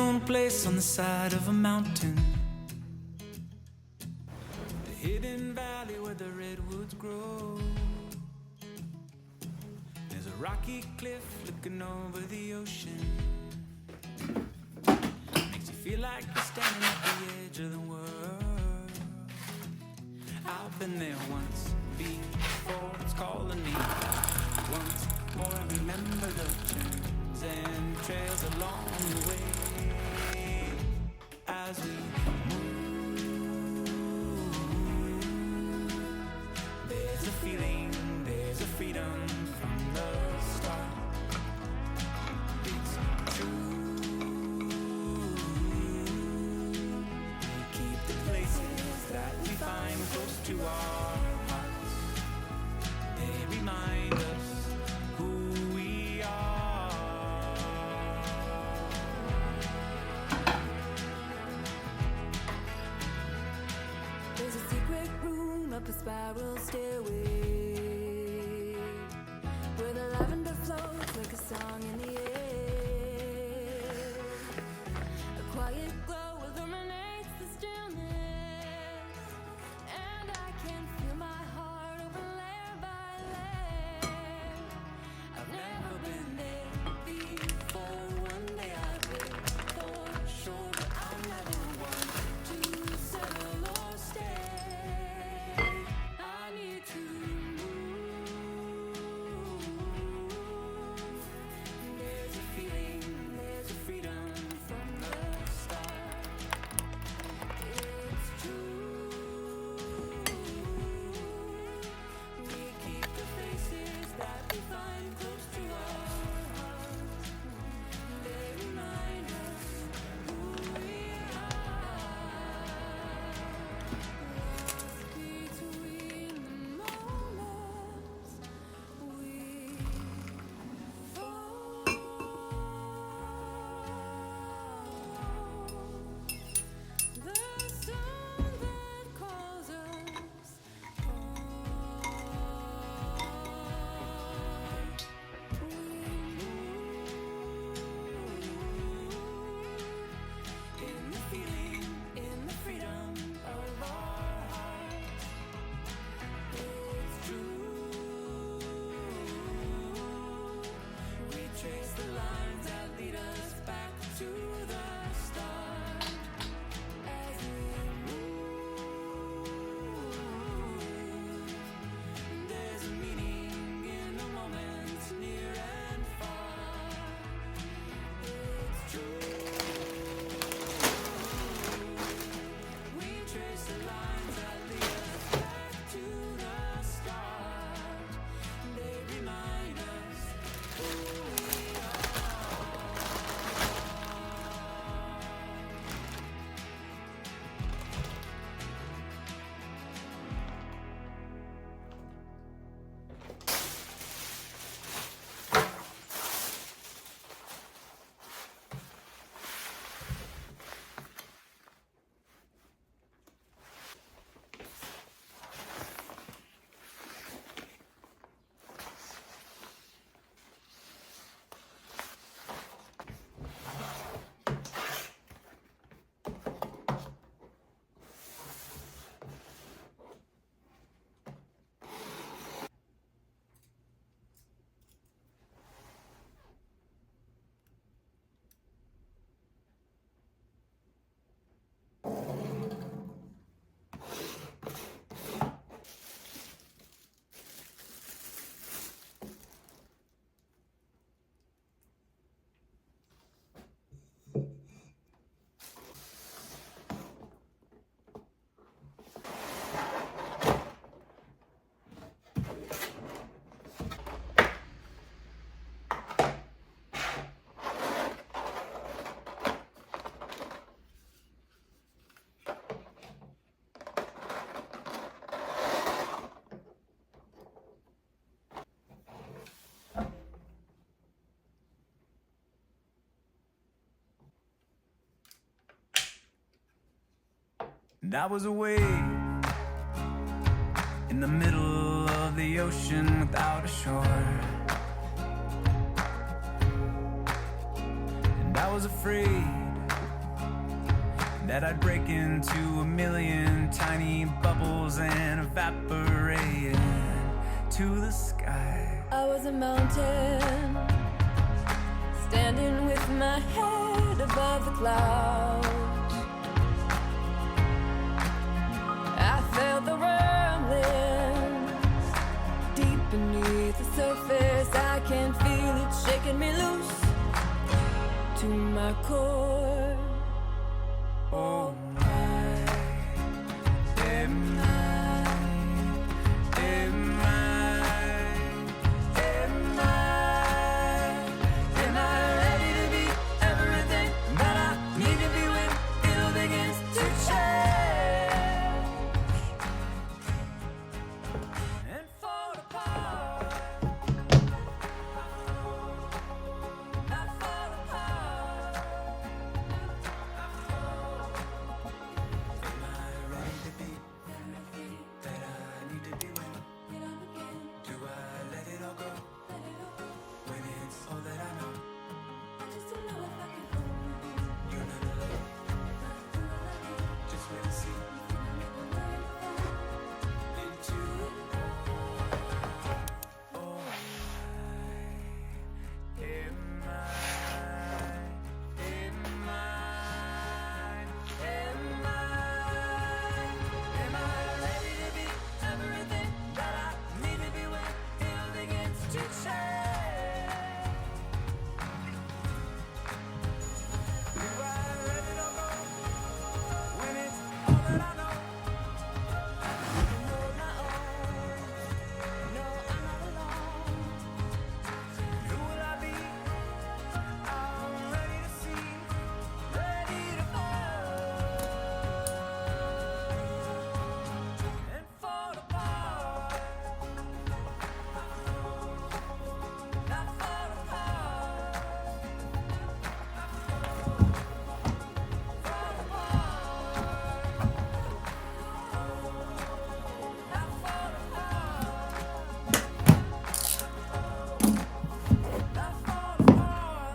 lone place on the side of a mountain, the hidden valley where the redwoods grow. There's a rocky cliff looking over the ocean, makes you feel like you're standing at the edge of the world. I've been there once before, it's calling me once more. I remember the turns and trails along the way as we move. There's a feeling, there's a freedom from the start. It's true. We keep the places that we find close to our hearts. They remind us who we are. There's a secret room up a spiral stairway, where the lavender floats like a song in the air. A quiet glow illuminates the stillness, and I can feel my heart open layer by layer. I've never been there before. One day I will, for sure, but I'm never one to settle or stay. I need to move. There's a feeling, there's a freedom from the start. It's true. We keep the faces that we find close to our hearts. They remind us who we are. Between the moments we fall, the sun that calls us home. We move in the feeling, in the freedom of our hearts. It's true. We trace the lines that lead us back to the start. As we move, there's a meaning in the moments near and far. It's true. We trace the lines that lead us back to the start. They remind us who we are. And I was away in the middle of the ocean without a shore. And I was afraid that I'd break into a million tiny bubbles and evaporate to the sky. I was a mountain, standing with my head above the clouds. I felt the rumblings deep beneath the surface. I can feel it shaking me loose to my core. Oh my, am I ready to be everything that I need to be when it all begins to change and fall apart? Not fall apart. Am I ready to be everything that I need to be when? Do I let it all go when it's all that I know? You're not alone. Just wait and see into oh am I ready to be everything that I need to be when it all begins to change? Do I let it all go when it's all that I know? You're not alone. No, I'm not alone. Who will I be? I'm ready to see, ready to fall and fall apart. Not fall apart. Fall apart. Not fall apart. Not fall apart.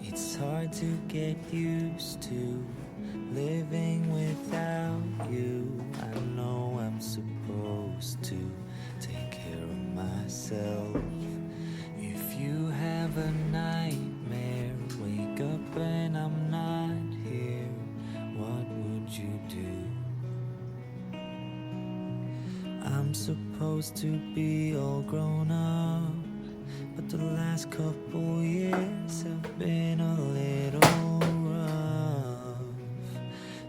It's hard to get used to living without you. I know I'm supposed to take care of myself. If you have a nightmare, wake up and I'm not here, what would you do? I'm supposed to be all grown up, but the last couple years have been a little rough.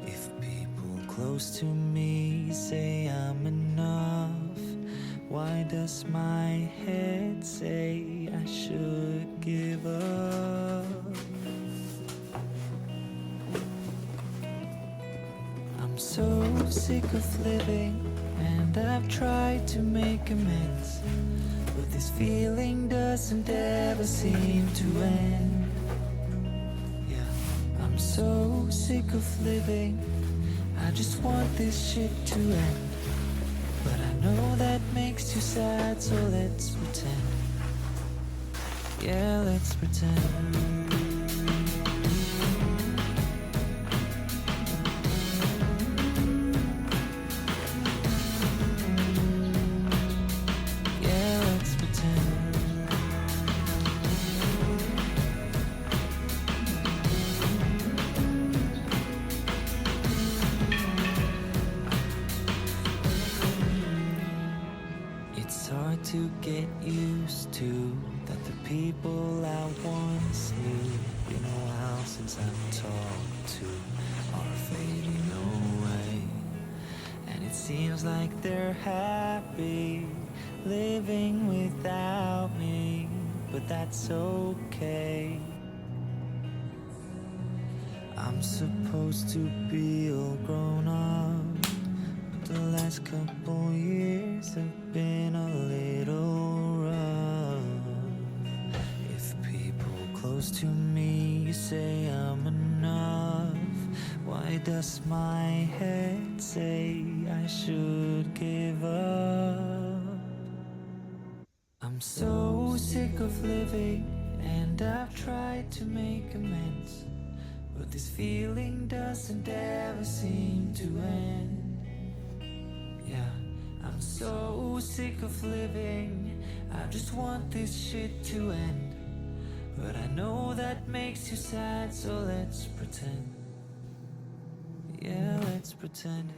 If people close to me say I'm enough, why does my head say I should give up? I'm so sick of living, and I've tried to make amends, but this feeling doesn't ever seem to end. Yeah, I'm so sick of living. I just want this shit to end. But I know that makes you sad, so let's pretend. Yeah, let's pretend. To get used to that the people I once knew, been a while since I've talked to, are fading away. And it seems like they're happy living without me, but that's okay. I'm supposed to be all grown up, the last couple years have been a little rough. If people close to me say I'm enough, why does my head say I should give up? I'm so sick of living, and I've tried to make amends, but this feeling doesn't ever seem to end. Yeah, I'm so sick of living, I just want this shit to end. But I know that makes you sad, so let's pretend. Yeah, let's pretend.